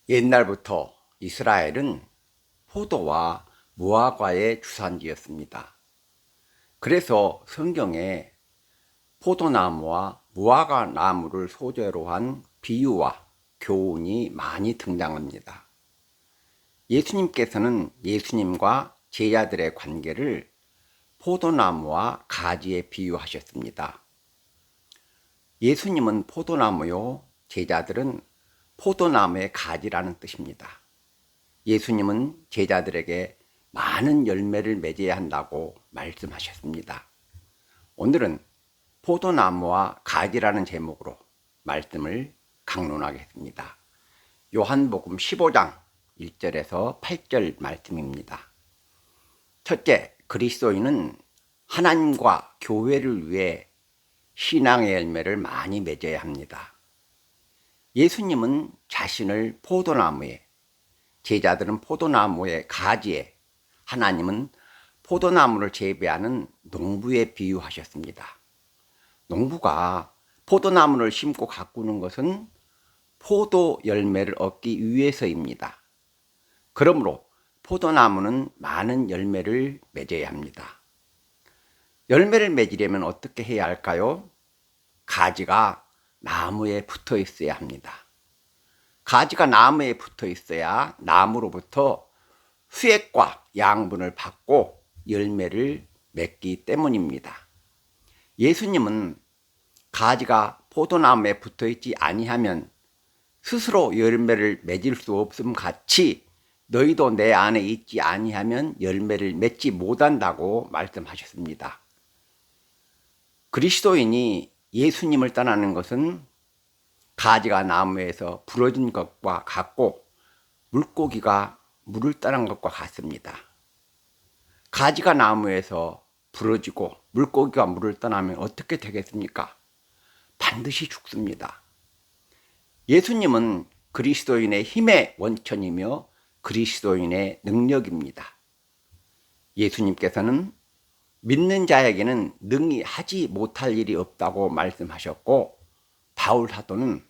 옛날부터 이스라엘은 포도와 무화과의 주산지였습니다. 그래서 성경에 포도나무와 무화과 나무를 소재로 한 비유와 교훈이 많이 등장합니다. 예수님께서는 예수님과 제자들의 관계를 포도나무와 가지에 비유하셨습니다. 예수님은 포도나무요, 제자들은 포도나무의 가지라는 뜻입니다. 예수님은 제자들에게 많은 열매를 맺어야 한다고 말씀하셨습니다. 오늘은 포도나무와 가지라는 제목으로 말씀을 강론하겠습니다. 요한복음 15장 1절에서 8절 말씀입니다. 첫째, 그리스도인은 하나님과 교회를 위해 신앙의 열매를 많이 맺어야 합니다. 예수님은 자신을 포도나무에, 제자들은 포도나무의 가지에, 하나님은 포도나무를 재배하는 농부에 비유하셨습니다. 농부가 포도나무를 심고 가꾸는 것은 포도 열매를 얻기 위해서입니다. 그러므로 포도나무는 많은 열매를 맺어야 합니다. 열매를 맺으려면 어떻게 해야 할까요? 가지가 나무에 붙어 있어야 합니다. 가지가 나무에 붙어 있어야 나무로부터 수액과 양분을 받고 열매를 맺기 때문입니다. 예수님은 가지가 포도나무에 붙어 있지 아니하면 스스로 열매를 맺을 수 없음 같이 너희도 내 안에 있지 아니하면 열매를 맺지 못한다고 말씀하셨습니다. 그리스도인이 예수님을 떠나는 것은 가지가 나무에서 부러진 것과 같고 물고기가 물을 떠난 것과 같습니다. 가지가 나무에서 부러지고 물고기가 물을 떠나면 어떻게 되겠습니까? 반드시 죽습니다. 예수님은 그리스도인의 힘의 원천이며 그리스도인의 능력입니다. 예수님께서는 믿는 자에게는 능히 하지 못할 일이 없다고 말씀하셨고, 바울 사도는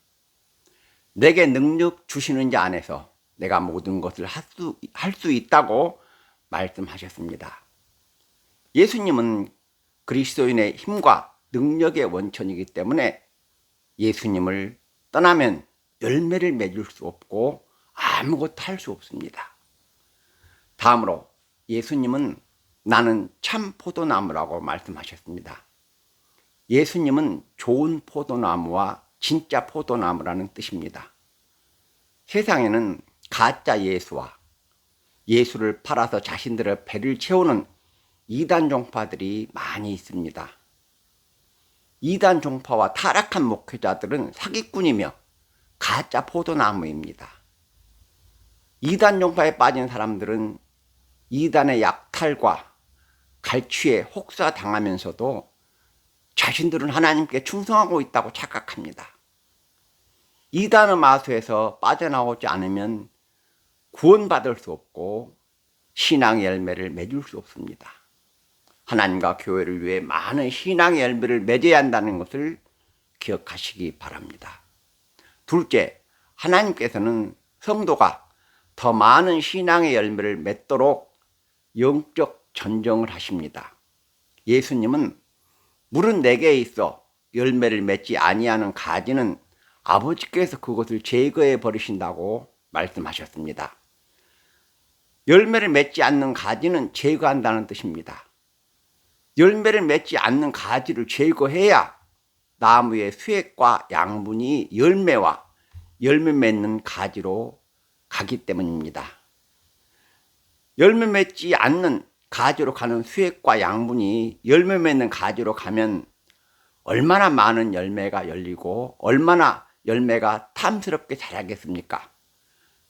내게 능력 주시는 자 안에서 내가 모든 것을 할 수 있다고 말씀하셨습니다. 예수님은 그리스도인의 힘과 능력의 원천이기 때문에 예수님을 떠나면 열매를 맺을 수 없고 아무것도 할 수 없습니다. 다음으로 예수님은 나는 참 포도나무라고 말씀하셨습니다. 예수님은 좋은 포도나무와 진짜 포도나무라는 뜻입니다. 세상에는 가짜 예수와 예수를 팔아서 자신들의 배를 채우는 이단 종파들이 많이 있습니다. 이단 종파와 타락한 목회자들은 사기꾼이며 가짜 포도나무입니다. 이단 종파에 빠진 사람들은 이단의 약탈과 갈취에 혹사당하면서도 자신들은 하나님께 충성하고 있다고 착각합니다. 이단의 마수에서 빠져나오지 않으면 구원받을 수 없고 신앙의 열매를 맺을 수 없습니다. 하나님과 교회를 위해 많은 신앙의 열매를 맺어야 한다는 것을 기억하시기 바랍니다. 둘째, 하나님께서는 성도가 더 많은 신앙의 열매를 맺도록 영적 전정을 하십니다. 예수님은 물은 내게 있어 열매를 맺지 아니하는 가지는 아버지께서 그것을 제거해 버리신다고 말씀하셨습니다. 열매를 맺지 않는 가지는 제거한다는 뜻입니다. 열매를 맺지 않는 가지를 제거해야 나무의 수액과 양분이 열매와 열매 맺는 가지로 가기 때문입니다. 열매 맺지 않는 가지로 가는 수액과 양분이 열매 맺는 가지로 가면 얼마나 많은 열매가 열리고 얼마나 열매가 탐스럽게 자라겠습니까?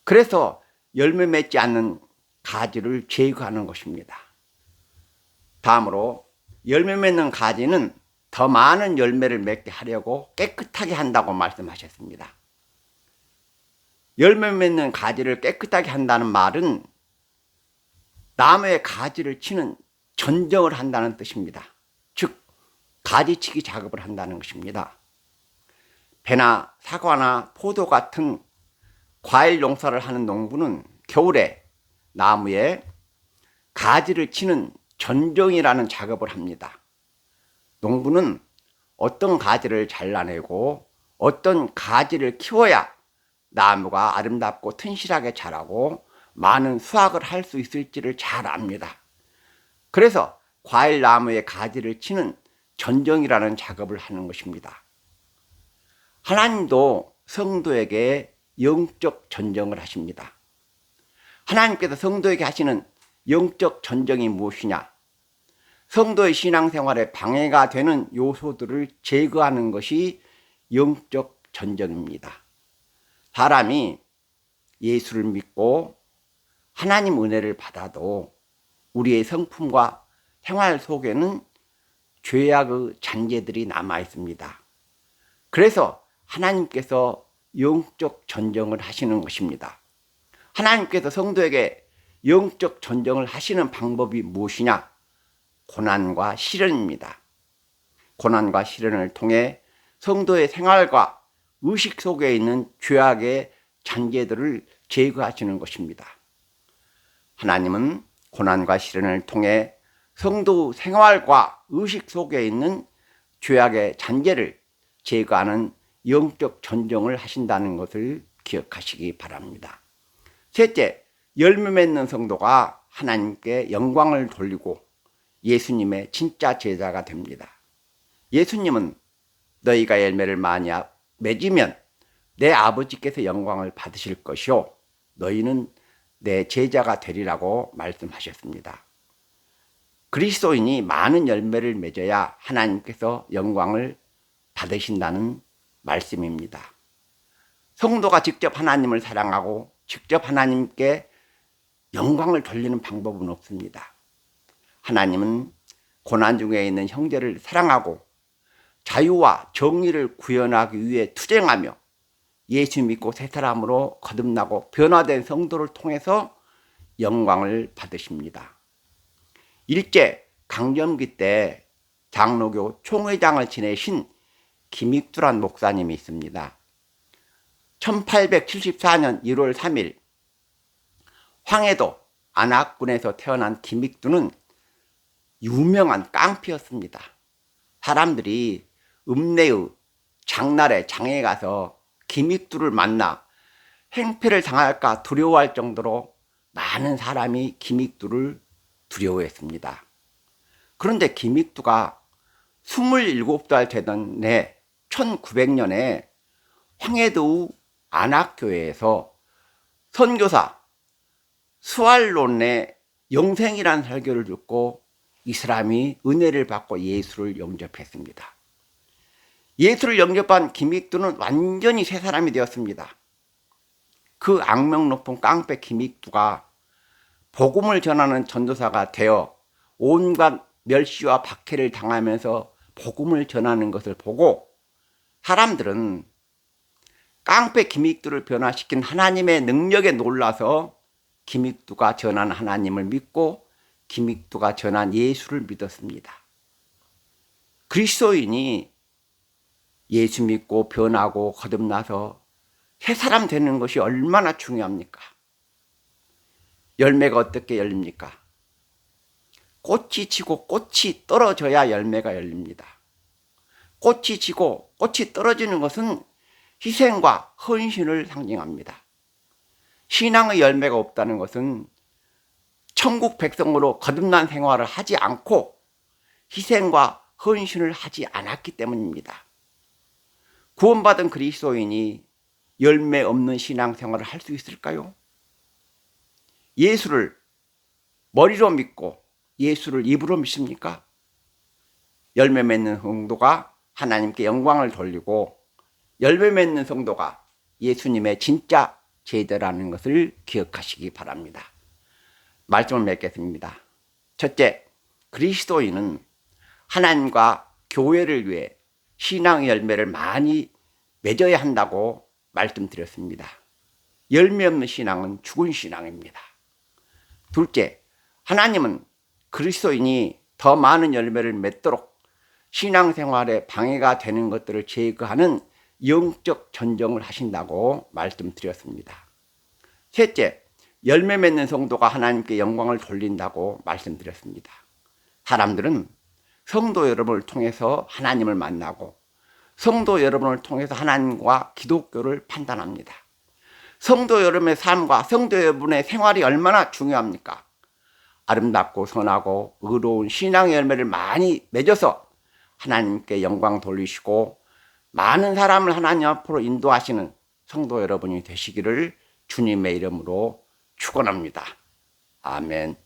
그래서 열매 맺지 않는 가지를 제거하는 것입니다. 다음으로 열매 맺는 가지는 더 많은 열매를 맺게 하려고 깨끗하게 한다고 말씀하셨습니다. 열매 맺는 가지를 깨끗하게 한다는 말은 나무의 가지를 치는 전정을 한다는 뜻입니다. 즉 가지치기 작업을 한다는 것입니다. 배나 사과나 포도 같은 과일 농사를 하는 농부는 겨울에 나무에 가지를 치는 전정이라는 작업을 합니다. 농부는 어떤 가지를 잘라내고 어떤 가지를 키워야 나무가 아름답고 튼실하게 자라고 많은 수확을 할 수 있을지를 잘 압니다. 그래서 과일 나무의 가지를 치는 전정이라는 작업을 하는 것입니다. 하나님도 성도에게 영적 전정을 하십니다. 하나님께서 성도에게 하시는 영적 전정이 무엇이냐? 성도의 신앙생활에 방해가 되는 요소들을 제거하는 것이 영적 전정입니다. 사람이 예수를 믿고 하나님 은혜를 받아도 우리의 성품과 생활 속에는 죄악의 잔재들이 남아 있습니다. 그래서 하나님께서 영적 전정을 하시는 것입니다. 하나님께서 성도에게 영적 전정을 하시는 방법이 무엇이냐? 고난과 시련입니다. 고난과 시련을 통해 성도의 생활과 의식 속에 있는 죄악의 잔재들을 제거하시는 것입니다. 하나님은 고난과 시련을 통해 성도 생활과 의식 속에 있는 죄악의 잔재를 제거하는 영적 전정을 하신다는 것을 기억하시기 바랍니다. 셋째, 열매 맺는 성도가 하나님께 영광을 돌리고 예수님의 진짜 제자가 됩니다. 예수님은 너희가 열매를 많이 맺으면 내 아버지께서 영광을 받으실 것이요 너희는 내 제자가 되리라고 말씀하셨습니다. 그리스도인이 많은 열매를 맺어야 하나님께서 영광을 받으신다는 말씀입니다. 성도가 직접 하나님을 사랑하고 직접 하나님께 영광을 돌리는 방법은 없습니다. 하나님은 고난 중에 있는 형제를 사랑하고 자유와 정의를 구현하기 위해 투쟁하며 예수 믿고 새 사람으로 거듭나고 변화된 성도를 통해서 영광을 받으십니다. 일제 강점기 때 장로교 총회장을 지내신 김익두란 목사님이 있습니다. 1874년 1월 3일 황해도 안악군에서 태어난 김익두는 유명한 깡패였습니다. 사람들이 읍내의 장날에 장에 가서 김익두를 만나 행패를 당할까 두려워할 정도로 많은 사람이 김익두를 두려워했습니다. 그런데 김익두가 27살 되던 해 1900년에 황해도 안악교회에서 선교사 스왈론의 영생이라는 설교를 듣고 이 사람이 은혜를 받고 예수를 영접했습니다. 예수를 영접한 김익두는 완전히 새 사람이 되었습니다. 그 악명 높은 깡패 김익두가 복음을 전하는 전도사가 되어 온갖 멸시와 박해를 당하면서 복음을 전하는 것을 보고 사람들은 깡패 김익두를 변화시킨 하나님의 능력에 놀라서 김익두가 전한 하나님을 믿고 김익두가 전한 예수를 믿었습니다. 그리스도인이 예수 믿고 변하고 거듭나서 새 사람 되는 것이 얼마나 중요합니까? 열매가 어떻게 열립니까? 꽃이 지고 꽃이 떨어져야 열매가 열립니다. 꽃이 지고 꽃이 떨어지는 것은 희생과 헌신을 상징합니다. 신앙의 열매가 없다는 것은 천국 백성으로 거듭난 생활을 하지 않고 희생과 헌신을 하지 않았기 때문입니다. 구원받은 그리스도인이 열매 없는 신앙생활을 할 수 있을까요? 예수를 머리로 믿고 예수를 입으로 믿습니까? 열매 맺는 성도가 하나님께 영광을 돌리고 열매 맺는 성도가 예수님의 진짜 제자라는 것을 기억하시기 바랍니다. 말씀을 맺겠습니다. 첫째, 그리스도인은 하나님과 교회를 위해 신앙의 열매를 많이 맺어야 한다고 말씀드렸습니다. 열매 없는 신앙은 죽은 신앙입니다. 둘째, 하나님은 그리스도인이 더 많은 열매를 맺도록 신앙생활에 방해가 되는 것들을 제거하는 영적 전정을 하신다고 말씀드렸습니다. 셋째, 열매 맺는 성도가 하나님께 영광을 돌린다고 말씀드렸습니다. 사람들은 성도 여러분을 통해서 하나님을 만나고 성도 여러분을 통해서 하나님과 기독교를 판단합니다. 성도 여러분의 삶과 성도 여러분의 생활이 얼마나 중요합니까? 아름답고 선하고 의로운 신앙의 열매를 많이 맺어서 하나님께 영광 돌리시고 많은 사람을 하나님 앞으로 인도하시는 성도 여러분이 되시기를 주님의 이름으로 축원합니다. 아멘.